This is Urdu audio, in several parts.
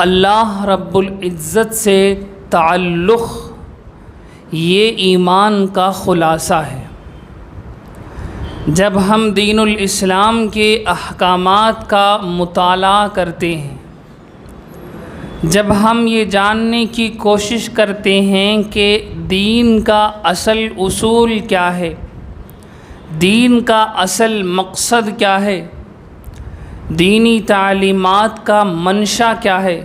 اللہ رب العزت سے تعلق یہ ایمان کا خلاصہ ہے۔ جب ہم دین الاسلام کے احکامات کا مطالعہ کرتے ہیں، جب ہم یہ جاننے کی کوشش کرتے ہیں کہ دین کا اصل اصول کیا ہے، دین کا اصل مقصد کیا ہے، دینی تعلیمات کا منشا کیا ہے،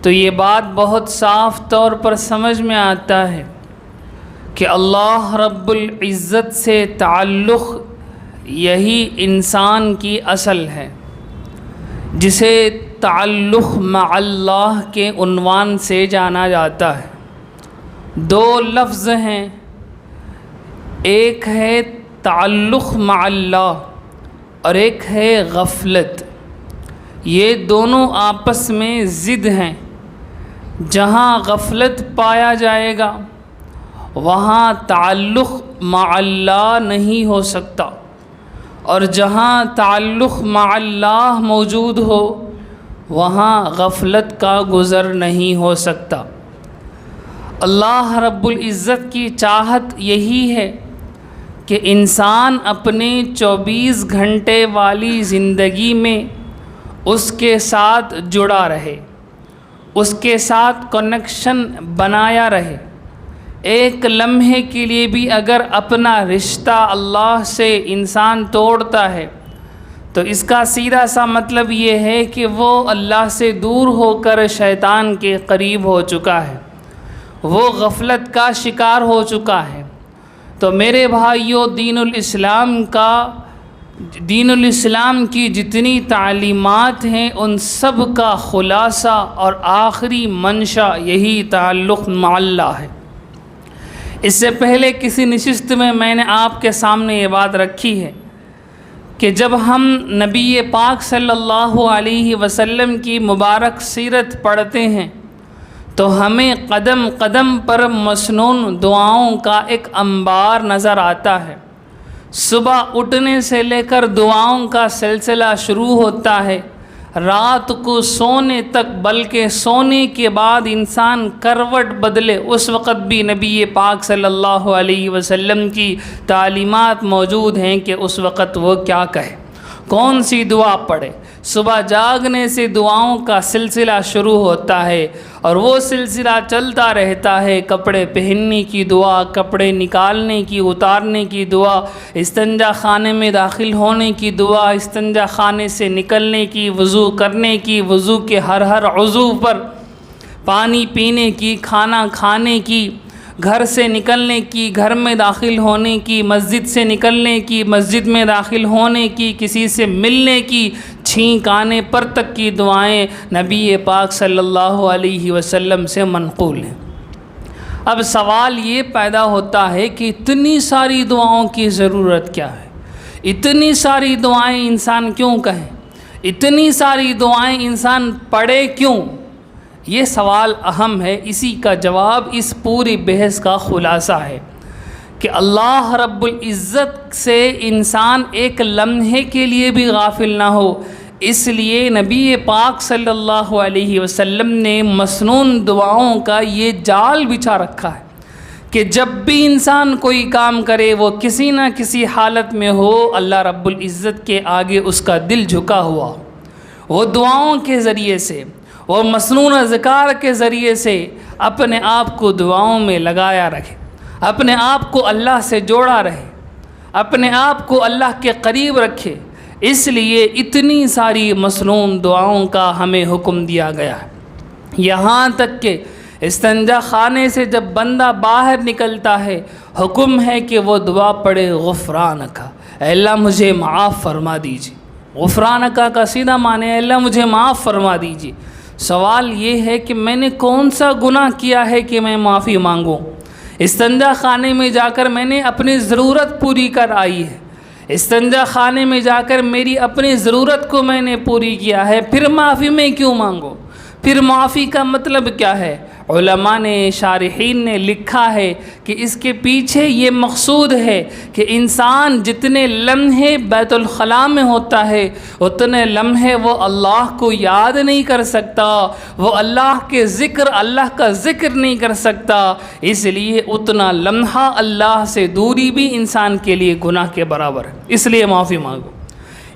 تو یہ بات بہت صاف طور پر سمجھ میں آتا ہے کہ اللہ رب العزت سے تعلق یہی انسان کی اصل ہے، جسے تعلق مع اللہ کے عنوان سے جانا جاتا ہے۔ دو لفظ ہیں، ایک ہے تعلق مع اللہ اور ایک ہے غفلت۔ یہ دونوں آپس میں ضد ہیں۔ جہاں غفلت پایا جائے گا وہاں تعلق مع اللہ نہیں ہو سکتا، اور جہاں تعلق مع اللہ موجود ہو وہاں غفلت کا گزر نہیں ہو سکتا۔ اللہ رب العزت کی چاہت یہی ہے کہ انسان اپنے 24 گھنٹے والی زندگی میں اس کے ساتھ جڑا رہے، اس کے ساتھ کنیکشن بنایا رہے۔ ایک لمحے کے لیے بھی اگر اپنا رشتہ اللہ سے انسان توڑتا ہے تو اس کا سیدھا سا مطلب یہ ہے کہ وہ اللہ سے دور ہو کر شیطان کے قریب ہو چکا ہے، وہ غفلت کا شکار ہو چکا ہے۔ تو میرے بھائیوں، دین الاسلام کی جتنی تعلیمات ہیں ان سب کا خلاصہ اور آخری منشا یہی تعلق مع اللہ ہے۔ اس سے پہلے کسی نشست میں نے آپ کے سامنے یہ بات رکھی ہے کہ جب ہم نبی پاک صلی اللہ علیہ وسلم کی مبارک سیرت پڑھتے ہیں تو ہمیں قدم قدم پر مسنون دعاؤں کا ایک انبار نظر آتا ہے۔ صبح اٹھنے سے لے کر دعاؤں کا سلسلہ شروع ہوتا ہے، رات کو سونے تک، بلکہ سونے کے بعد انسان کروٹ بدلے اس وقت بھی نبی پاک صلی اللہ علیہ وسلم کی تعلیمات موجود ہیں کہ اس وقت وہ کیا کہے، کون سی دعا پڑھے۔ صبح جاگنے سے دعاؤں کا سلسلہ شروع ہوتا ہے اور وہ سلسلہ چلتا رہتا ہے۔ کپڑے پہننے کی دعا، کپڑے نکالنے کی، اتارنے کی دعا، استنجا خانے میں داخل ہونے کی دعا، استنجا خانے سے نکلنے کی، وضو کرنے کی، وضو کے ہر عضو پر پانی پینے کی، کھانا کھانے کی، گھر سے نکلنے کی، گھر میں داخل ہونے کی، مسجد سے نکلنے کی، مسجد میں داخل ہونے کی، کسی سے ملنے کی، چھینک آنے پر تک کی دعائیں نبی پاک صلی اللہ علیہ وسلم سے منقول ہیں۔ اب سوال یہ پیدا ہوتا ہے کہ اتنی ساری دعاؤں کی ضرورت کیا ہے؟ اتنی ساری دعائیں انسان کیوں کہیں؟ اتنی ساری دعائیں انسان پڑھے کیوں؟ یہ سوال اہم ہے۔ اسی کا جواب اس پوری بحث کا خلاصہ ہے کہ اللہ رب العزت سے انسان ایک لمحے کے لیے بھی غافل نہ ہو، اس لیے نبی پاک صلی اللہ علیہ وسلم نے مسنون دعاؤں کا یہ جال بچھا رکھا ہے کہ جب بھی انسان کوئی کام کرے وہ کسی نہ کسی حالت میں ہو، اللہ رب العزت کے آگے اس کا دل جھکا ہوا، وہ دعاؤں کے ذریعے سے، وہ مسنون اذکار کے ذریعے سے اپنے آپ کو دعاؤں میں لگایا رکھے، اپنے آپ کو اللہ سے جوڑا رہے، اپنے آپ کو اللہ کے قریب رکھے۔ اس لیے اتنی ساری مسنون دعاؤں کا ہمیں حکم دیا گیا ہے۔ یہاں تک کہ استنجا خانے سے جب بندہ باہر نکلتا ہے، حکم ہے کہ وہ دعا پڑھے غفرانک، اے اللہ مجھے معاف فرما دیجیے۔ غفرانک کا سیدھا معنی ہے اللہ مجھے معاف فرما دیجیے۔ سوال یہ ہے کہ میں نے کون سا گناہ کیا ہے کہ میں معافی مانگوں؟ استنجا خانے میں جا کر میں نے اپنی ضرورت پوری کر آئی ہے، استنجا خانے میں جا کر میری اپنی ضرورت کو میں نے پوری کیا ہے، پھر معافی میں کیوں مانگو؟ پھر معافی کا مطلب کیا ہے؟ علماء نے، شارحین نے لکھا ہے کہ اس کے پیچھے یہ مقصود ہے کہ انسان جتنے لمحے بیت الخلاء میں ہوتا ہے اتنے لمحے وہ اللہ کو یاد نہیں کر سکتا، وہ اللہ کے ذکر، اللہ کا ذکر نہیں کر سکتا، اس لیے اتنا لمحہ اللہ سے دوری بھی انسان کے لیے گناہ کے برابر ہے، اس لیے معافی مانگو،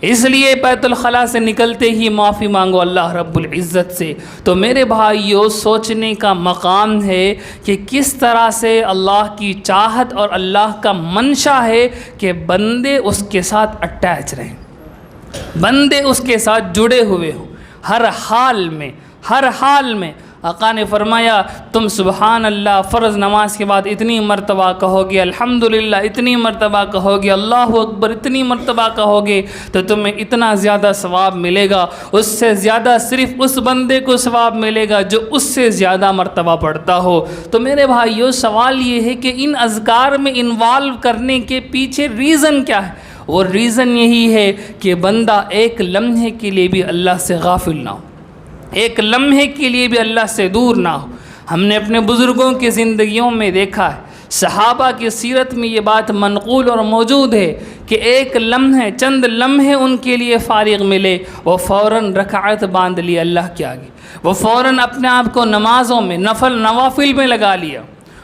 اس لیے بیت الخلاء سے نکلتے ہی معافی مانگو اللہ رب العزت سے۔ تو میرے بھائیو، سوچنے کا مقام ہے کہ کس طرح سے اللہ کی چاہت اور اللہ کا منشا ہے کہ بندے اس کے ساتھ اٹیچ رہیں، بندے اس کے ساتھ جڑے ہوئے ہوں ہر حال میں، ہر حال میں۔ آقا نے فرمایا تم سبحان اللہ فرض نماز کے بعد اتنی مرتبہ کہو گے، الحمدللہ اتنی مرتبہ کہو گے، اللہ اکبر اتنی مرتبہ کہو گے تو تمہیں اتنا زیادہ ثواب ملے گا، اس سے زیادہ صرف اس بندے کو ثواب ملے گا جو اس سے زیادہ مرتبہ پڑھتا ہو۔ تو میرے بھائیو، سوال یہ ہے کہ ان اذکار میں انوالو کرنے کے پیچھے ریزن کیا ہے؟ وہ ریزن یہی ہے کہ بندہ ایک لمحے کے لیے بھی اللہ سے غافل نہ ہو، ایک لمحے کے لیے بھی اللہ سے دور نہ ہو۔ ہم نے اپنے بزرگوں کی زندگیوں میں دیکھا ہے، صحابہ کی سیرت میں یہ بات منقول اور موجود ہے کہ ایک لمحے، چند لمحے ان کے لیے فارغ ملے، وہ فوراً رکعت باندھ لی اللہ کے آگے، وہ فوراً اپنے آپ کو نمازوں میں، نوافل میں لگا لیا۔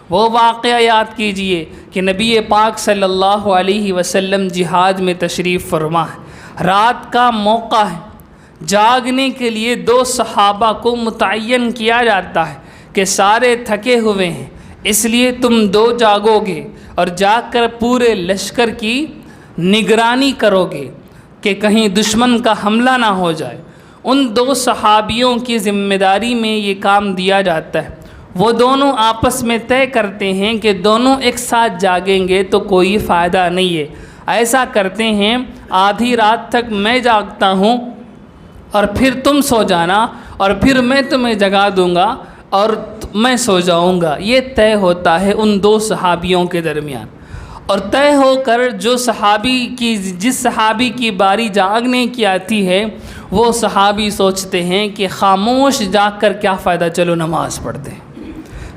وہ واقعہ یاد کیجئے کہ نبی پاک صلی اللہ علیہ وسلم جہاد میں تشریف فرما ہے، رات کا موقع ہے، جاگنے کے لیے 2 صحابہ کو متعین کیا جاتا ہے کہ سارے تھکے ہوئے ہیں، اس لیے تم 2 جاگو گے اور جاگ کر پورے لشکر کی نگرانی کرو گے کہ کہیں دشمن کا حملہ نہ ہو جائے۔ ان 2 صحابیوں کی ذمہ داری میں یہ کام دیا جاتا ہے۔ وہ دونوں آپس میں طے کرتے ہیں کہ دونوں ایک ساتھ جاگیں گے تو کوئی فائدہ نہیں ہے، ایسا کرتے ہیں آدھی رات تک میں جاگتا ہوں اور پھر تم سو جانا، اور پھر میں تمہیں جگا دوں گا اور میں سو جاؤں گا۔ یہ طے ہوتا ہے ان 2 صحابیوں کے درمیان، اور طے ہو کر جس صحابی کی باری جاگنے کی آتی ہے وہ صحابی سوچتے ہیں کہ خاموش جاگ کر کیا فائدہ، چلو نماز پڑھتے ہیں،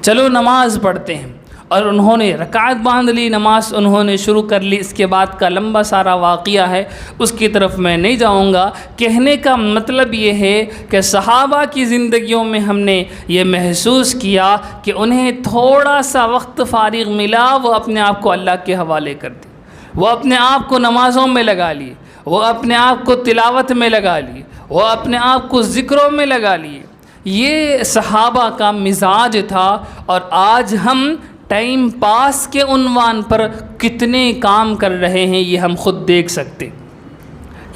چلو نماز پڑھتے ہیں، اور انہوں نے رکعت باندھ لی، نماز انہوں نے شروع کر لی۔ اس کے بعد کا لمبا سارا واقعہ ہے، اس کی طرف میں نہیں جاؤں گا۔ کہنے کا مطلب یہ ہے کہ صحابہ کی زندگیوں میں ہم نے یہ محسوس کیا کہ انہیں تھوڑا سا وقت فارغ ملا، وہ اپنے آپ کو اللہ کے حوالے کر دی، وہ اپنے آپ کو نمازوں میں لگا لیے، وہ اپنے آپ کو تلاوت میں لگا لیے، وہ اپنے آپ کو ذکروں میں لگا لیے۔ یہ صحابہ کا مزاج تھا، اور آج ہم ٹائم پاس کے عنوان پر کتنے کام کر رہے ہیں یہ ہم خود دیکھ سکتے۔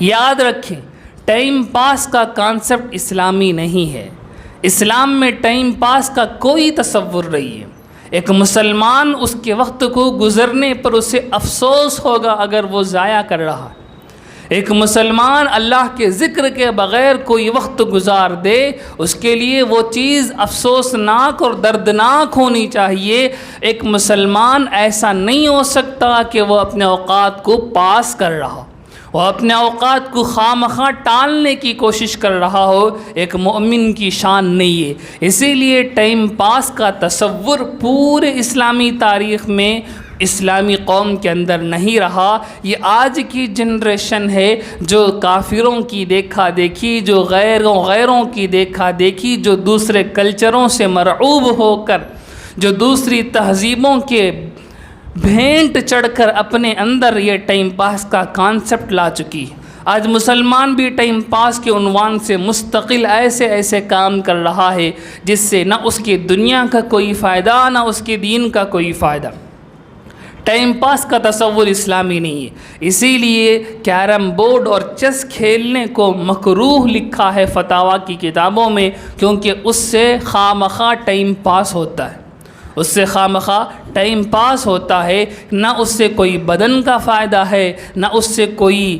یاد رکھیں، ٹائم پاس کا کانسیپٹ اسلامی نہیں ہے، اسلام میں ٹائم پاس کا کوئی تصور نہیں ہے۔ ایک مسلمان اس کے وقت کو گزرنے پر اسے افسوس ہوگا اگر وہ ضائع کر رہا ہے۔ ایک مسلمان اللہ کے ذکر کے بغیر کوئی وقت گزار دے، اس کے لیے وہ چیز افسوسناک اور دردناک ہونی چاہیے۔ ایک مسلمان ایسا نہیں ہو سکتا کہ وہ اپنے اوقات کو پاس کر رہا ہو، وہ اپنے اوقات کو خواہ ٹالنے کی کوشش کر رہا ہو، ایک مومن کی شان نہیں ہے۔ اسی لیے ٹائم پاس کا تصور پورے اسلامی تاریخ میں اسلامی قوم کے اندر نہیں رہا۔ یہ آج کی جنریشن ہے جو کافروں کی دیکھا دیکھی، جو غیروں کی دیکھا دیکھی، جو دوسرے کلچروں سے مرعوب ہو کر، جو دوسری تہذیبوں کے بھینٹ چڑھ کر اپنے اندر یہ ٹائم پاس کا کانسیپٹ لا چکی ہے۔ آج مسلمان بھی ٹائم پاس کے عنوان سے مستقل ایسے کام کر رہا ہے جس سے نہ اس کی دنیا کا کوئی فائدہ، نہ اس کے دین کا کوئی فائدہ۔ ٹائم پاس کا تصور اسلامی نہیں ہے، اسی لیے کیرم بورڈ اور چیس کھیلنے کو مکروہ لکھا ہے فتاویٰ کی کتابوں میں، کیونکہ اس سے خواہ ٹائم پاس ہوتا ہے، اس سے خواہ ٹائم پاس ہوتا ہے، نہ اس سے کوئی بدن کا فائدہ ہے، نہ اس سے کوئی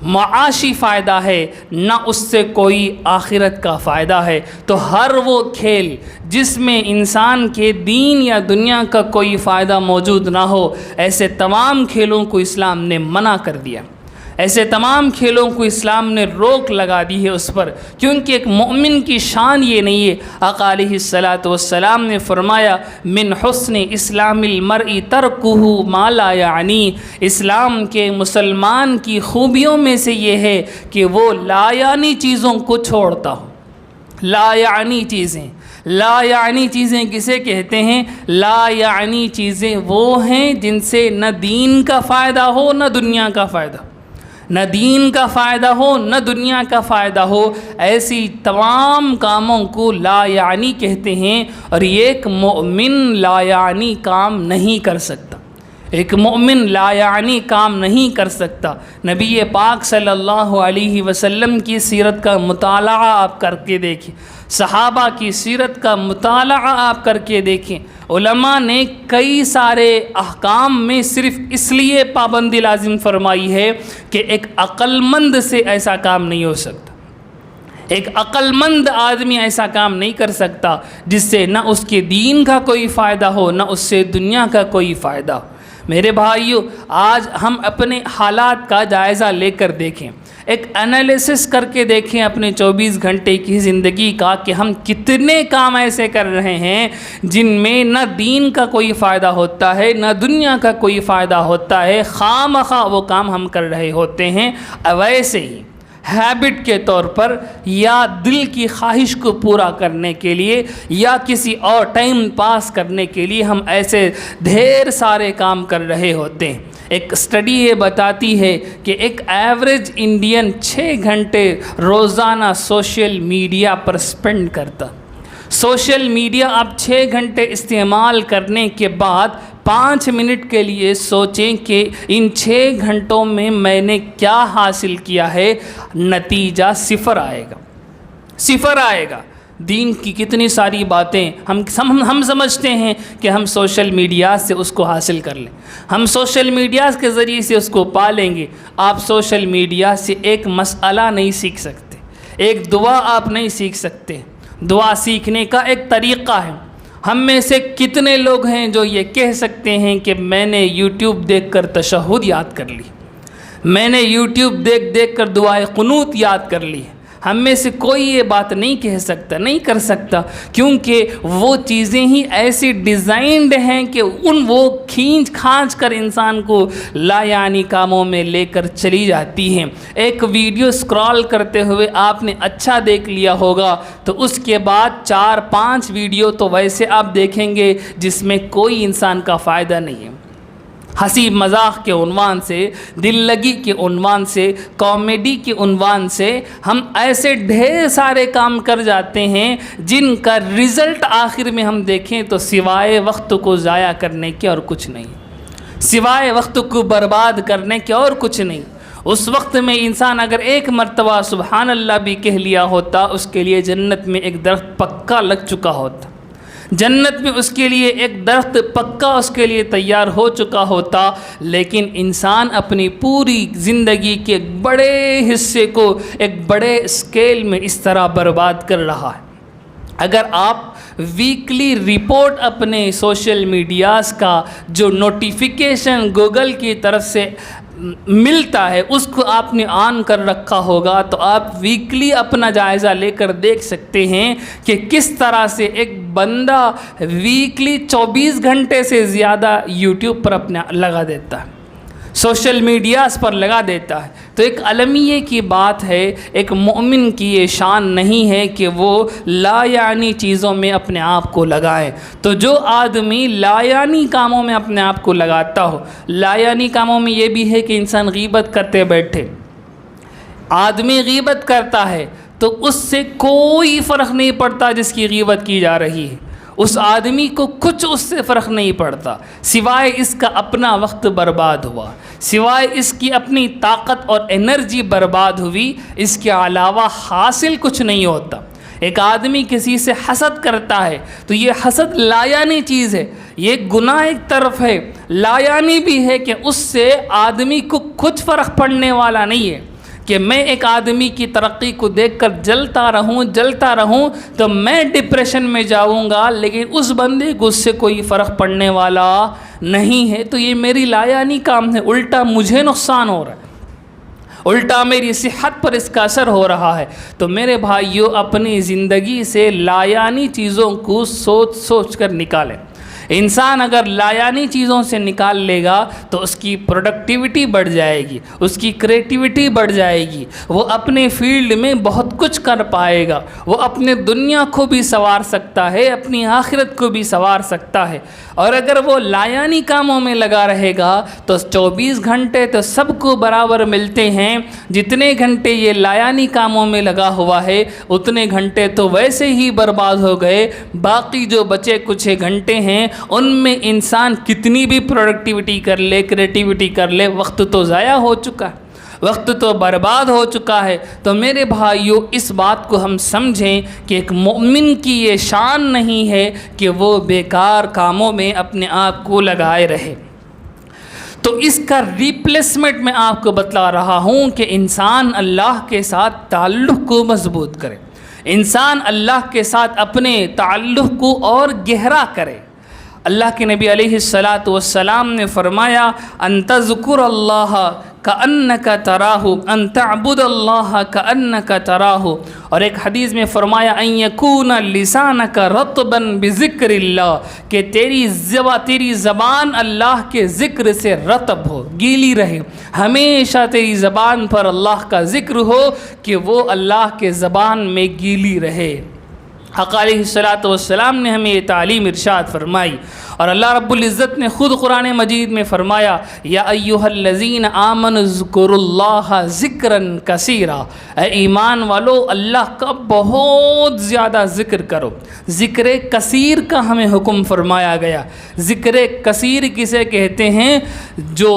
معاشی فائدہ ہے، نہ اس سے کوئی آخرت کا فائدہ ہے۔ تو ہر وہ کھیل جس میں انسان کے دین یا دنیا کا کوئی فائدہ موجود نہ ہو، ایسے تمام کھیلوں کو اسلام نے منع کر دیا۔ ایسے تمام کھیلوں کو اسلام نے روک لگا دی ہے اس پر، کیونکہ ایک مومن کی شان یہ نہیں ہے۔ آقا علیہ الصلاۃ والسلام نے فرمایا من حسن اسلام المرء ترکہ ما لا یعنی، اسلام کے مسلمان کی خوبیوں میں سے یہ ہے کہ وہ لا یعنی چیزوں کو چھوڑتا ہو۔ لا یعنی چیزیں، لا یعنی چیزیں کسے کہتے ہیں؟ لا یعنی چیزیں وہ ہیں جن سے نہ دین کا فائدہ ہو نہ دنیا کا فائدہ، نہ دین کا فائدہ ہو نہ دنیا کا فائدہ ہو، ایسی تمام کاموں کو لا یعنی کہتے ہیں۔ اور ایک مومن لا یعنی کام نہیں کر سکتا، ایک مومن لا یعنی کام نہیں کر سکتا۔ نبی پاک صلی اللہ علیہ وسلم کی سیرت کا مطالعہ آپ کر کے دیکھیں، صحابہ کی سیرت کا مطالعہ آپ کر کے دیکھیں، علماء نے کئی سارے احکام میں صرف اس لیے پابندی لازم فرمائی ہے کہ ایک عقل مند سے ایسا کام نہیں ہو سکتا، ایک عقل مند آدمی ایسا کام نہیں کر سکتا جس سے نہ اس کے دین کا کوئی فائدہ ہو نہ اس سے دنیا کا کوئی فائدہ ہو۔ میرے بھائیو، آج ہم اپنے حالات کا جائزہ لے کر دیکھیں، ایک انالیسس کر کے دیکھیں اپنے 24 گھنٹے کی زندگی کا کہ ہم کتنے کام ایسے کر رہے ہیں جن میں نہ دین کا کوئی فائدہ ہوتا ہے نہ دنیا کا کوئی فائدہ ہوتا ہے، خواہ مخواہ وہ کام ہم کر رہے ہوتے ہیں۔ ویسے ہی ہیبٹ کے طور پر یا دل کی خواہش کو پورا کرنے کے لیے یا کسی اور ٹائم پاس کرنے کے لیے ہم ایسے ڈھیر سارے کام کر رہے ہوتے ہیں۔ ایک اسٹڈی یہ بتاتی ہے کہ ایک ایوریج انڈین 6 گھنٹے روزانہ سوشل میڈیا پر سپینڈ کرتا۔ سوشل میڈیا آپ 6 گھنٹے استعمال کرنے کے بعد 5 منٹ کے لیے سوچیں کہ ان 6 گھنٹوں میں میں نے کیا حاصل کیا ہے، نتیجہ 0 آئے گا، 0 آئے گا۔ دین کی کتنی ساری باتیں ہم سمجھتے ہیں کہ ہم سوشل میڈیا سے اس کو حاصل کر لیں، ہم سوشل میڈیا کے ذریعے سے اس کو پا لیں گے۔ آپ سوشل میڈیا سے ایک مسئلہ نہیں سیکھ سکتے، ایک دعا آپ نہیں سیکھ سکتے۔ دعا سیکھنے کا ایک طریقہ ہے۔ ہم میں سے کتنے لوگ ہیں جو یہ کہہ سکتے ہیں کہ میں نے یوٹیوب دیکھ کر تشہد یاد کر لی، میں نے یوٹیوب دیکھ کر دعائے قنوت یاد کر لی؟ ہم میں سے کوئی یہ بات نہیں کہہ سکتا، نہیں کر سکتا، کیونکہ وہ چیزیں ہی ایسی ڈیزائنڈ ہیں کہ وہ کھانچ کر انسان کو لا یعنی کاموں میں لے کر چلی جاتی ہیں۔ ایک ویڈیو سکرال کرتے ہوئے آپ نے اچھا دیکھ لیا ہوگا تو اس کے بعد 4-5 ویڈیو تو ویسے آپ دیکھیں گے جس میں کوئی انسان کا فائدہ نہیں ہے۔ ہنسی مذاق کے عنوان سے، دل لگی کے عنوان سے، کامیڈی کے عنوان سے ہم ایسے ڈھیر سارے کام کر جاتے ہیں جن کا رزلٹ آخر میں ہم دیکھیں تو سوائے وقت کو ضائع کرنے کے اور کچھ نہیں، سوائے وقت کو برباد کرنے کے اور کچھ نہیں۔ اس وقت میں انسان اگر ایک مرتبہ سبحان اللہ بھی کہہ لیا ہوتا، اس کے لیے جنت میں ایک درخت پکا لگ چکا ہوتا، جنت میں اس کے لیے ایک درخت پکا اس کے لیے تیار ہو چکا ہوتا۔ لیکن انسان اپنی پوری زندگی کے ایک بڑے حصے کو ایک بڑے اسکیل میں اس طرح برباد کر رہا ہے۔ اگر آپ ویکلی رپورٹ اپنے سوشل میڈیاز کا جو نوٹیفیکیشن گوگل کی طرف سے ملتا ہے اس کو آپ نے آن کر رکھا ہوگا تو آپ ویکلی اپنا جائزہ لے کر دیکھ سکتے ہیں کہ کس طرح سے ایک بندہ ویکلی 24 گھنٹے سے زیادہ یوٹیوب پر اپنا لگا دیتا ہے، سوشل میڈیاز پر لگا دیتا ہے۔ تو ایک المیہ کی بات ہے، ایک مومن کی یہ شان نہیں ہے کہ وہ لا یعنی چیزوں میں اپنے آپ کو لگائے۔ تو جو آدمی لا یعنی کاموں میں اپنے آپ کو لگاتا ہو، لا یعنی کاموں میں یہ بھی ہے کہ انسان غیبت کرتے بیٹھے، آدمی غیبت کرتا ہے تو اس سے کوئی فرق نہیں پڑتا جس کی غیبت کی جا رہی ہے، اس آدمی کو کچھ اس سے فرق نہیں پڑتا سوائے اس کا اپنا وقت برباد ہوا، سوائے اس کی اپنی طاقت اور انرجی برباد ہوئی، اس کے علاوہ حاصل کچھ نہیں ہوتا۔ ایک آدمی کسی سے حسد کرتا ہے تو یہ حسد لا یعنی چیز ہے، یہ گناہ ایک طرف ہے، لا یعنی بھی ہے کہ اس سے آدمی کو کچھ فرق پڑنے والا نہیں ہے کہ میں ایک آدمی کی ترقی کو دیکھ کر جلتا رہوں تو میں ڈپریشن میں جاؤں گا، لیکن اس بندے کو اس سے کوئی فرق پڑنے والا نہیں ہے، تو یہ میری لا یعنی کام ہے، الٹا مجھے نقصان ہو رہا ہے۔ الٹا میری صحت پر اس کا اثر ہو رہا ہے۔ تو میرے بھائیوں، اپنی زندگی سے لایانی چیزوں کو سوچ سوچ کر نکالیں۔ انسان اگر لایانی چیزوں سے نکال لے گا تو اس کی پروڈکٹیوٹی بڑھ جائے گی، اس کی کریٹیوٹی بڑھ جائے گی، وہ اپنے فیلڈ میں بہت کچھ کر پائے گا، وہ اپنے دنیا کو بھی سنوار سکتا ہے، اپنی آخرت کو بھی سنوار سکتا ہے۔ اور اگر وہ لایانی کاموں میں لگا رہے گا تو 24 گھنٹے تو سب کو برابر ملتے ہیں، جتنے گھنٹے یہ لایانی کاموں میں لگا ہوا ہے اتنے گھنٹے تو ویسے ہی برباد ہو گئے۔ باقی جو بچے کچھ گھنٹے ہیں ان میں انسان کتنی بھی پروڈکٹیوٹی کر لے، کریٹیوٹی کر لے، وقت تو ضائع ہو چکا ہے، وقت تو برباد ہو چکا ہے۔ تو میرے بھائیوں، اس بات کو ہم سمجھیں کہ ایک مومن کی یہ شان نہیں ہے کہ وہ بیکار کاموں میں اپنے آپ کو لگائے رہے۔ تو اس کا ریپلیسمنٹ میں آپ کو بتلا رہا ہوں کہ انسان اللہ کے ساتھ تعلق کو مضبوط کرے، انسان اللہ کے ساتھ اپنے تعلق کو اور گہرا کرے۔ اللہ کے نبی علیہ السلام نے فرمایا ان تذکر اللہ کأنک تراہ، ان تعبد اللہ کأنک تراہ، اور ایک حدیث میں فرمایا ان یکون لسانک رطبا بذکر اللہ، کہ تیری زبان اللہ کے ذکر سے رطب ہو، گیلی رہے، ہمیشہ تیری زبان پر اللہ کا ذکر ہو کہ وہ اللہ کے زبان میں گیلی رہے۔ حق علیہ السلام نے ہمیں یہ تعلیم ارشاد فرمائی، اور اللہ رب العزت نے خود قرآن مجید میں فرمایا یا ایھا الذین آمنوا اذکروا اللہ ذکرا کثیرا، اے ایمان والو اللہ کا بہت زیادہ ذکر کرو۔ ذکر کثیر کا ہمیں حکم فرمایا گیا۔ ذکر کثیر کسے کہتے ہیں؟ جو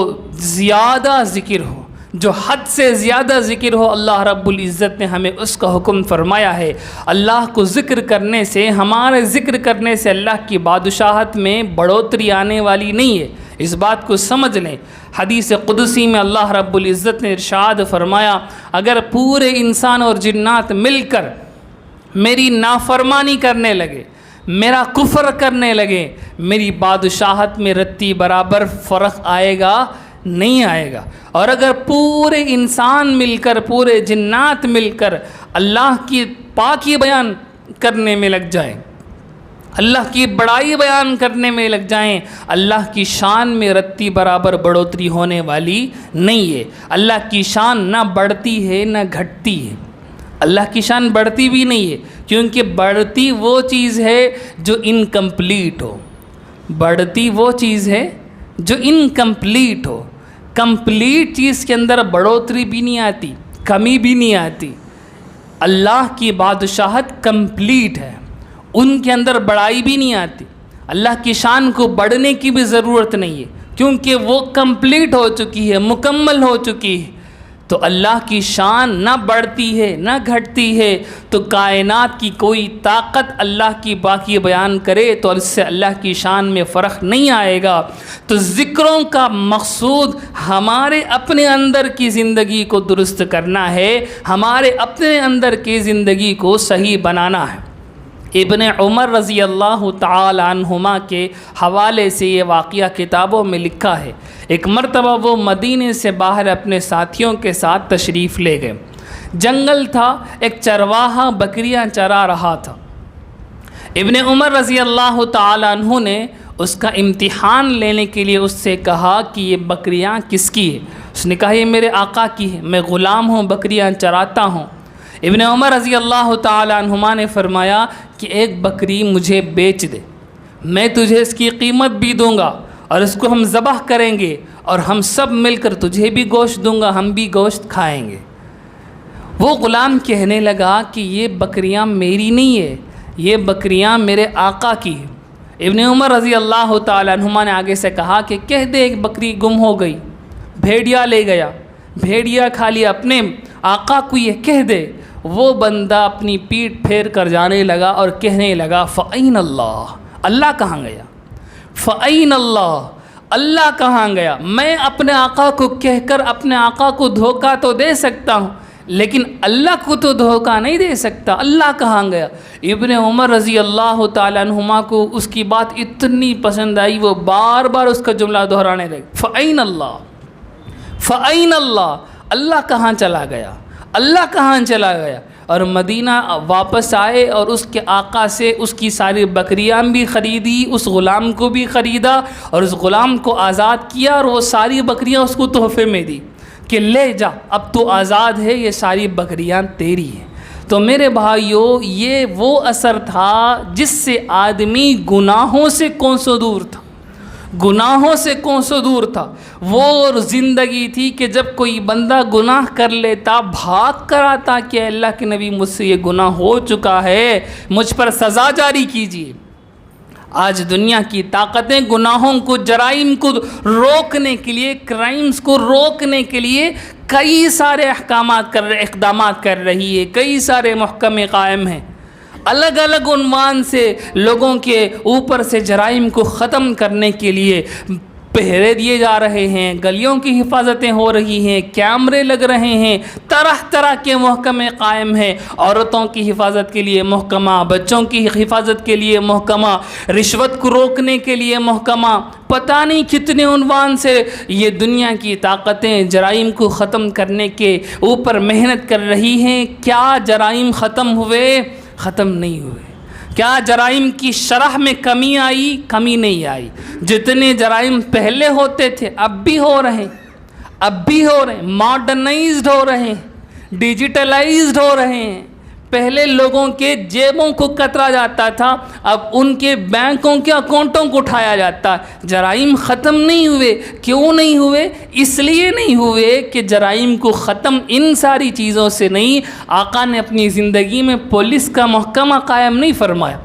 زیادہ ذکر ہو، جو حد سے زیادہ ذکر ہو، اللہ رب العزت نے ہمیں اس کا حکم فرمایا ہے۔ اللہ کو ذکر کرنے سے، ہمارے ذکر کرنے سے اللہ کی بادشاہت میں بڑھوتری آنے والی نہیں ہے، اس بات کو سمجھ لیں۔ حدیث قدسی میں اللہ رب العزت نے ارشاد فرمایا اگر پورے انسان اور جنات مل کر میری نافرمانی کرنے لگے، میرا کفر کرنے لگے، میری بادشاہت میں رتی برابر فرق آئے گا؟ نہیں آئے گا۔ اور اگر پورے انسان مل کر، پورے جنات مل کر اللہ کی پاکی بیان کرنے میں لگ جائیں، اللہ کی بڑائی بیان کرنے میں لگ جائیں، اللہ کی شان میں رتی برابر بڑھوتری ہونے والی نہیں ہے۔ اللہ کی شان نہ بڑھتی ہے نہ گھٹتی ہے، اللہ کی شان بڑھتی بھی نہیں ہے، کیونکہ بڑھتی وہ چیز ہے جو انکمپلیٹ ہو، بڑھتی وہ چیز ہے جو انکمپلیٹ ہو۔ کمپلیٹ چیز کے اندر بڑھوتری بھی نہیں آتی، کمی بھی نہیں آتی۔ اللہ کی بادشاہت کمپلیٹ ہے، ان کے اندر بڑائی بھی نہیں آتی۔ اللہ کی شان کو بڑھنے کی بھی ضرورت نہیں ہے، کیونکہ وہ کمپلیٹ ہو چکی ہے، مکمل ہو چکی ہے۔ تو اللہ کی شان نہ بڑھتی ہے نہ گھٹتی ہے، تو کائنات کی کوئی طاقت اللہ کی باقی بیان کرے تو اس سے اللہ کی شان میں فرق نہیں آئے گا۔ تو ذکروں کا مقصود ہمارے اپنے اندر کی زندگی کو درست کرنا ہے، ہمارے اپنے اندر کی زندگی کو صحیح بنانا ہے۔ ابن عمر رضی اللہ تعالی عنہما کے حوالے سے یہ واقعہ کتابوں میں لکھا ہے۔ ایک مرتبہ وہ مدینے سے باہر اپنے ساتھیوں کے ساتھ تشریف لے گئے۔ جنگل تھا، ایک چرواہا بکریاں چرا رہا تھا۔ ابن عمر رضی اللہ تعالی عنہ نے اس کا امتحان لینے کے لیے اس سے کہا کہ یہ بکریاں کس کی ہے؟ اس نے کہا یہ میرے آقا کی ہے، میں غلام ہوں، بکریاں چراتا ہوں۔ ابن عمر رضی اللہ تعالی عنہما نے فرمایا کہ ایک بکری مجھے بیچ دے، میں تجھے اس کی قیمت بھی دوں گا، اور اس کو ہم ذبح کریں گے، اور ہم سب مل کر تجھے بھی گوشت دوں گا، ہم بھی گوشت کھائیں گے۔ وہ غلام کہنے لگا کہ یہ بکریاں میری نہیں ہے، یہ بکریاں میرے آقا کی ہیں۔ ابن عمر رضی اللہ تعالی عنہما نے آگے سے کہا کہ کہہ دے ایک بکری گم ہو گئی، بھیڑیا لے گیا، بھیڑیا کھا لیا، اپنے آقا کو یہ کہہ دے۔ وہ بندہ اپنی پیٹھ پھیر کر جانے لگا اور کہنے لگا فَأَيْنَ اللَّهُ، اللہ کہاں گیا؟ فَأَيْنَ اللَّهُ، اللہ کہاں گیا؟ میں اپنے آقا کو کہہ کر اپنے آقا کو دھوکہ تو دے سکتا ہوں، لیکن اللہ کو تو دھوکہ نہیں دے سکتا، اللہ کہاں گیا؟ ابن عمر رضی اللہ تعالی عنہما کو اس کی بات اتنی پسند آئی، وہ بار بار اس کا جملہ دہرانے لگے، فَأَيْنَ اللَّهُ، فَأَيْنَ اللَّهُ، اللہ کہاں چلا گیا، اللہ کہاں چلا گیا؟ اور مدینہ واپس آئے اور اس کے آقا سے اس کی ساری بکریاں بھی خریدی، اس غلام کو بھی خریدا اور اس غلام کو آزاد کیا، اور وہ ساری بکریاں اس کو تحفے میں دی کہ لے جا، اب تو آزاد ہے، یہ ساری بکریاں تیری ہیں۔ تو میرے بھائیوں، یہ وہ اثر تھا جس سے آدمی گناہوں سے کون سو دور تھا، گناہوں سے کون سو دور تھا۔ وہ زندگی تھی کہ جب کوئی بندہ گناہ کر لیتا بھاگ کر آتا کہ اللہ کے نبی مجھ سے یہ گناہ ہو چکا ہے، مجھ پر سزا جاری کیجیے۔ آج دنیا کی طاقتیں گناہوں کو، جرائم کو روکنے کے لیے، کرائمز کو روکنے کے لیے کئی سارے اقدامات کر رہی ہے، کئی سارے محکمے قائم ہیں، الگ الگ عنوان سے لوگوں کے اوپر سے جرائم کو ختم کرنے کے لیے پہرے دیے جا رہے ہیں، گلیوں کی حفاظتیں ہو رہی ہیں، کیمرے لگ رہے ہیں، طرح طرح کے محکمے قائم ہیں، عورتوں کی حفاظت کے لیے محکمہ، بچوں کی حفاظت کے لیے محکمہ، رشوت کو روکنے کے لیے محکمہ، پتہ نہیں کتنے عنوان سے یہ دنیا کی طاقتیں جرائم کو ختم کرنے کے اوپر محنت کر رہی ہیں۔ کیا جرائم ختم ہوئے؟ ختم نہیں ہوئے۔ کیا جرائم کی شرح میں کمی آئی؟ کمی نہیں آئی۔ جتنے جرائم پہلے ہوتے تھے اب بھی ہو رہے ہیں، اب بھی ہو رہے ہیں، ماڈرنائزڈ ہو رہے ہیں، ڈیجیٹلائزڈ ہو رہے ہیں۔ پہلے لوگوں کے جیبوں کو کترا جاتا تھا، اب ان کے بینکوں کے اکاؤنٹوں کو اٹھایا جاتا ہے۔ جرائم ختم نہیں ہوئے۔ کیوں نہیں ہوئے؟ اس لیے نہیں ہوئے کہ جرائم کو ختم ان ساری چیزوں سے نہیں، آقا نے اپنی زندگی میں پولیس کا محکمہ قائم نہیں فرمایا،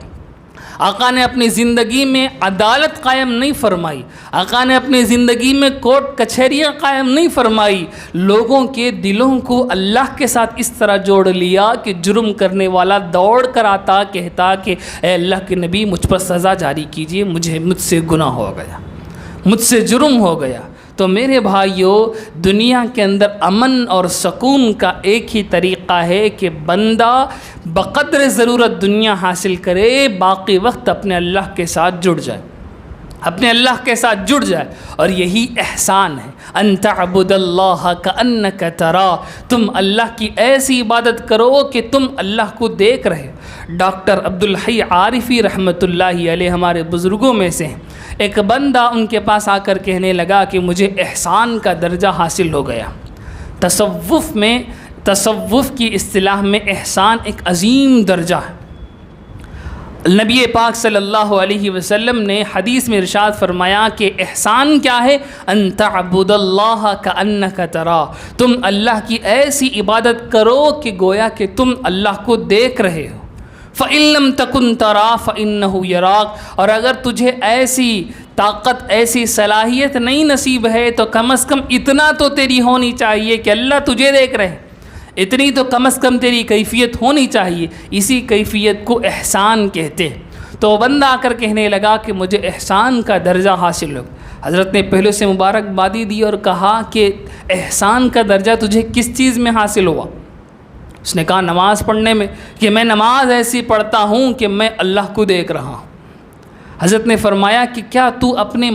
آقا نے اپنی زندگی میں عدالت قائم نہیں فرمائی، آقا نے اپنی زندگی میں کورٹ کچہریاں قائم نہیں فرمائی۔ لوگوں کے دلوں کو اللہ کے ساتھ اس طرح جوڑ لیا کہ جرم کرنے والا دوڑ کر آتا، کہتا کہ اے اللہ کے نبی مجھ پر سزا جاری کیجیے، مجھ سے گناہ ہو گیا، مجھ سے جرم ہو گیا۔ تو میرے بھائیوں، دنیا کے اندر امن اور سکون کا ایک ہی طریقہ ہے کہ بندہ بقدر ضرورت دنیا حاصل کرے، باقی وقت اپنے اللہ کے ساتھ جڑ جائے، اپنے اللہ کے ساتھ جڑ جائے، اور یہی احسان ہے۔ ان تعبد اللہ کأنک ترا، تم اللہ کی ایسی عبادت کرو کہ تم اللہ کو دیکھ رہے۔ ڈاکٹر عبدالحی عارفی رحمۃ اللہ علیہ ہمارے بزرگوں میں سے ہیں۔ ایک بندہ ان کے پاس آ کر کہنے لگا کہ مجھے احسان کا درجہ حاصل ہو گیا۔ تصوف کی اصطلاح میں احسان ایک عظیم درجہ ہے۔ نبی پاک صلی اللہ علیہ وسلم نے حدیث میں ارشاد فرمایا کہ احسان کیا ہے؟ ان تعبد اللہ کأنک ترا، تم اللہ کی ایسی عبادت کرو کہ گویا کہ تم اللہ کو دیکھ رہے ہو۔ فَإِن لَمْ تَكُنْ تَرَى فَإِنَّهُ يَرَاكَ، اور اگر تجھے ایسی طاقت، ایسی صلاحیت نہیں نصیب ہے تو کم از کم اتنا تو تیری ہونی چاہیے کہ اللہ تجھے دیکھ رہے، اتنی تو کم از کم تیری کیفیت ہونی چاہیے۔ اسی کیفیت کو احسان کہتے ہیں۔ تو بندہ آ کر کہنے لگا کہ مجھے احسان کا درجہ حاصل ہو۔ حضرت نے پہلے سے مبارکبادی دی اور کہا کہ احسان کا درجہ تجھے کس چیز میں حاصل ہوا؟ اس نے کہا نماز پڑھنے میں، کہ میں نماز ایسی پڑھتا ہوں کہ میں اللہ کو دیکھ رہا ہوں۔ حضرت نے فرمایا کہ کیا تو اپنے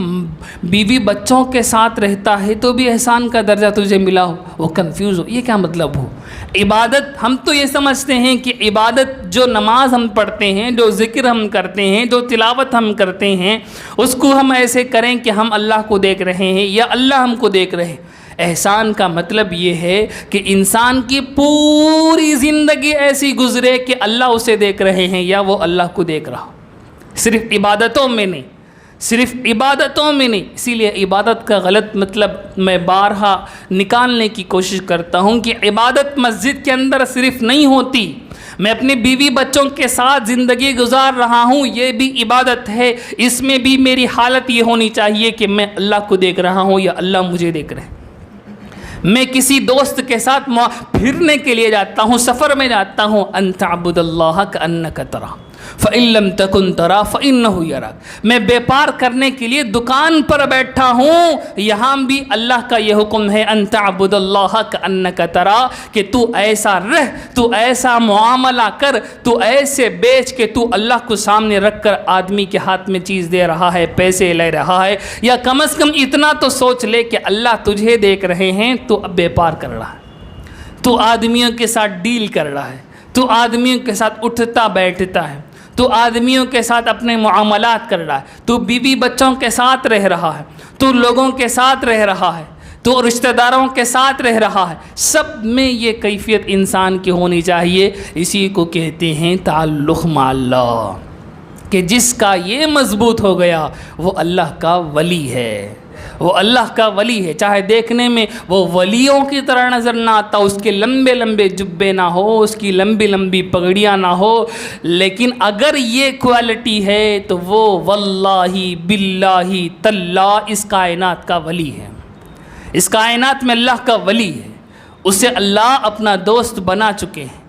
بیوی بچوں کے ساتھ رہتا ہے تو بھی احسان کا درجہ تجھے ملا ہو؟ وہ کنفیوز ہو، یہ کیا مطلب ہو؟ عبادت ہم تو یہ سمجھتے ہیں کہ عبادت جو نماز ہم پڑھتے ہیں، جو ذکر ہم کرتے ہیں، جو تلاوت ہم کرتے ہیں، اس کو ہم ایسے کریں کہ ہم اللہ کو دیکھ رہے ہیں یا اللہ ہم کو دیکھ رہے ہیں۔ احسان کا مطلب یہ ہے کہ انسان کی پوری زندگی ایسی گزرے کہ اللہ اسے دیکھ رہے ہیں یا وہ اللہ کو دیکھ رہا ہو، صرف عبادتوں میں نہیں، صرف عبادتوں میں نہیں۔ اسی لیے عبادت کا غلط مطلب میں بارہا نکالنے کی کوشش کرتا ہوں کہ عبادت مسجد کے اندر صرف نہیں ہوتی، میں اپنے بیوی بچوں کے ساتھ زندگی گزار رہا ہوں، یہ بھی عبادت ہے۔ اس میں بھی میری حالت یہ ہونی چاہیے کہ میں اللہ کو دیکھ رہا ہوں یا اللہ مجھے دیکھ رہے ہیں۔ میں کسی دوست کے ساتھ پھرنے کے لیے جاتا ہوں، سفر میں جاتا ہوں، ان تعبد اللہ کأنک ترا فَإِن لَمْ تَكُنْ تَرَى فَإِنَّهُ يَرَاكَ، میں بیپار کرنے کے لیے دکان پر بیٹھا ہوں، یہاں بھی اللہ کا یہ حکم ہے ان تعبد اللہ کأنک ترا، کہ تو ایسا رہ، تو ایسا معاملہ کر، تو ایسے بیچ کہ تو اللہ کو سامنے رکھ کر آدمی کے ہاتھ میں چیز دے رہا ہے، پیسے لے رہا ہے، یا کم از کم اتنا تو سوچ لے کہ اللہ تجھے دیکھ رہے ہیں، تو اب بیپار کر رہا ہے۔ تو آدمیوں کے ساتھ ڈیل کر رہا ہے، تو آدمیوں کے ساتھ اٹھتا بیٹھتا ہے، تو آدمیوں کے ساتھ اپنے معاملات کر رہا ہے، تو بیوی بچوں کے ساتھ رہ رہا ہے، تو لوگوں کے ساتھ رہ رہا ہے، تو رشتہ داروں کے ساتھ رہ رہا ہے۔ سب میں یہ کیفیت انسان کی ہونی چاہیے۔ اسی کو کہتے ہیں تعلق مع اللہ، کہ جس کا یہ مضبوط ہو گیا وہ اللہ کا ولی ہے، وہ اللہ کا ولی ہے۔ چاہے دیکھنے میں وہ ولیوں کی طرح نظر نہ آتا، اس کے لمبے لمبے جبے نہ ہو، اس کی لمبی لمبی پگڑیاں نہ ہو، لیکن اگر یہ کوالٹی ہے تو وہ واللہ باللہ تاللہ اس کائنات کا ولی ہے، اس کائنات میں اللہ کا ولی ہے، اسے اللہ اپنا دوست بنا چکے ہیں۔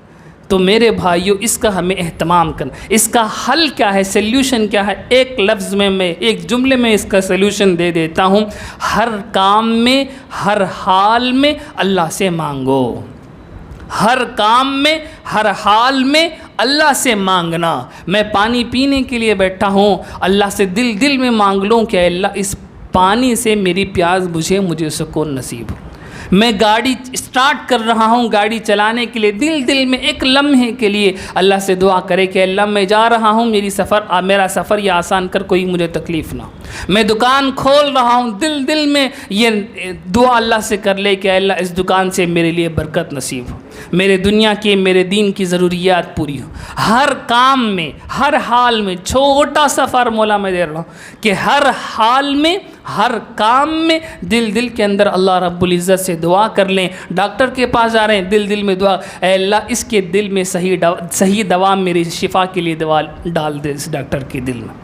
تو میرے بھائیو، اس کا ہمیں اہتمام کرنا۔ اس کا حل کیا ہے، سلیوشن کیا ہے؟ ایک لفظ میں ایک جملے میں اس کا سلیوشن دے دیتا ہوں۔ ہر کام میں، ہر حال میں اللہ سے مانگو۔ ہر کام میں، ہر حال میں اللہ سے مانگنا۔ میں پانی پینے کے لیے بیٹھا ہوں، اللہ سے دل میں مانگ لوں کہ اللہ اس پانی سے میری پیاس بجھے، مجھے سکون نصیب ہو۔ میں گاڑی اسٹارٹ کر رہا ہوں گاڑی چلانے کے لیے، دل میں ایک لمحے کے لیے اللہ سے دعا کرے کہ اللہ میں جا رہا ہوں، میرا سفر یہ آسان کر، کوئی مجھے تکلیف نہ ہو۔ میں دکان کھول رہا ہوں، دل میں یہ دعا اللہ سے کر لے کہ اللہ اس دکان سے میرے لیے برکت نصیب ہو، میرے دنیا کی، میرے دین کی ضروریات پوری ہو۔ ہر کام میں، ہر حال میں، چھوٹا سا فارمولہ میں دے رہا ہوں کہ ہر حال میں، ہر کام میں دل کے اندر اللہ رب العزت سے دعا کر لیں۔ ڈاکٹر کے پاس جا رہے ہیں، دل میں دعا، اے اللہ اس کے دل میں صحیح دوا، میری شفا کے لیے دوا ڈال دے اس ڈاکٹر کے دل میں۔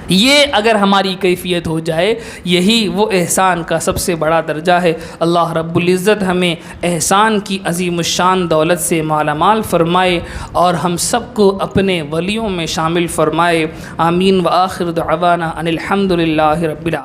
یہ اگر ہماری کیفیت ہو جائے، یہی وہ احسان کا سب سے بڑا درجہ ہے۔ اللہ رب العزت ہمیں احسان کی عظیم الشان دولت سے مالا مال فرمائے اور ہم سب کو اپنے ولیوں میں شامل فرمائے۔ آمین۔ وآخر دعوانا ان الحمد للہ رب العالمین۔